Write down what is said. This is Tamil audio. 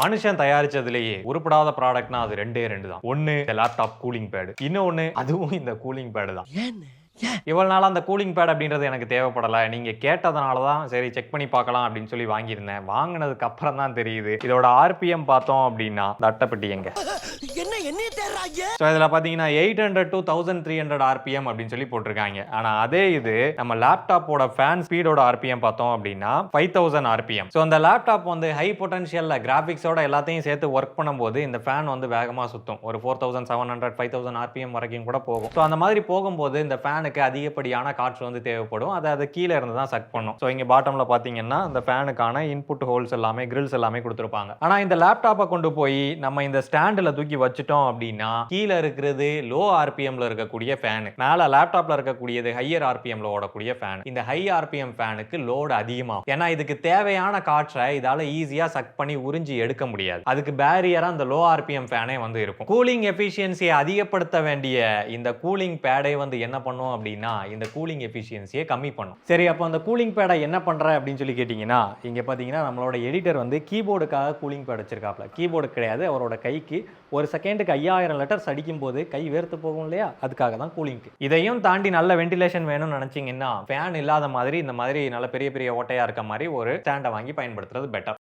மனுஷன் தயாரிச்சதுலயே உருப்படாத ப்ராடக்ட்னா அது ரெண்டு தான். ஒன்னு லேப்டாப் கூலிங் பேட், இன்னொன்னு அதுவும் இந்த கூலிங் பேட் தான். இவ்வளவு நாள் அந்த கூலிங் பேட் அப்படின்றது எனக்கு தேவைப்படல. நீங்க கேட்டதனால தான் சரி செக் பண்ணி பார்க்கலாம் அப்படின்னு சொல்லி வாங்கியிருந்தேன். வாங்கினதுக்கு அப்புறம் தான் தெரியுது இதோட ஆர்பிஎம் பார்த்தோம் அப்படின்னா அட்டைப்பட்டி எங்க இதுல பாத்தீங்கன்னா 800 to 1300 ஆர்பிஎம் அப்படின்னு சொல்லி போட்டிருக்காங்க. ஆனா அதே இது நம்ம லேப்டாப்போட ஃபேன் ஸ்பீடோட ஆர்பிஎம் பார்த்தோம் அப்படின்னா 5000 ஆர்பிஎம். ஸோ அந்த லேப்டாப் வந்து ஹை பொட்டன்ஷியல்ல கிராபிக்ஸோட எல்லாத்தையும் சேர்த்து ஒர்க் பண்ணும்போது இந்த ஃபேன் வந்து வேகமா சுத்தும். ஒரு 4700 5000 ஆர்பிஎம் வரைக்கும் கூட போகும். ஸோ அந்த மாதிரி போகும்போது இந்த ஃபேனுக்கு அதிகப்படியான காற்று வந்து தேவைப்படும். அது கீழே இருந்து தான் சக் பண்ணும். ஸோ இங்க பாட்டம்ல பாத்தீங்கன்னா இந்த ஃபேனுக்கான இன்புட் ஹோல்ஸ் எல்லாமே கிரில்ஸ் எல்லாமே கொடுத்துருப்பாங்க. ஆனா இந்த லேப்டாப்பை கொண்டு போய் நம்ம இந்த ஸ்டாண்டில் தூக்கி வச்சுட்டோம் அப்படின்னா கீழே இருக்கிறது லோ ஆர்பிஎம்ல இருக்கக்கூடிய ஃபேன், மேல லேப்டாப்ல இருக்கக்கூடியது ஹையர் ஆர்பிஎம்ல ஓடக்கூடிய ஃபேன். இந்த ஹை ஆர்பிஎம் ஃபேனுக்கு லோடு அதிகமாகும். ஏன்னா இதுக்கு தேவையான காற்றை இதால ஈஸியா சக் பண்ணி உறிஞ்சி எடுக்க முடியாது. அதுக்கு பேரியரா அந்த லோ ஆர்பிஎம் ஃபேனே வந்து இருக்கும். கூலிங் எஃபிஷியன்சியை அதிகப்படுத்த வேண்டிய இந்த கூலிங் பேடை வந்து என்ன பண்ணும் அப்படின்னா இந்த கூலிங் எஃபிஷியன்சியை கம்மி பண்ணும். சரி, அப்போ அந்த கூலிங் பேடை என்ன பண்ற அப்படின்னு சொல்லி கேட்டீங்கன்னா இங்க பாத்தீங்கன்னா நம்மளோட எடிட்டர் வந்து கீபோர்டுக்காக கூலிங் பேட் வச்சிருக்காப்ல. கீபோர்டு கிடையாது, அவரோட கைக்கு ஒரு செகண்டுக்கு 5000 லெட்டர்ஸ் அடிக்கும் போது கை வேர்த்து போகும் இல்லையா, அதுக்காக தான் கூலிங். இதையும் தாண்டி நல்ல வென்டிலேஷன் வேணும்னு நினைச்சீங்கன்னா ஃபேன் இல்லாத மாதிரி இந்த மாதிரி நல்ல பெரிய பெரிய ஓட்டையா இருக்க மாதிரி ஒரு ஸ்டாண்டை வாங்கி பயன்படுத்துறது பெட்டர்.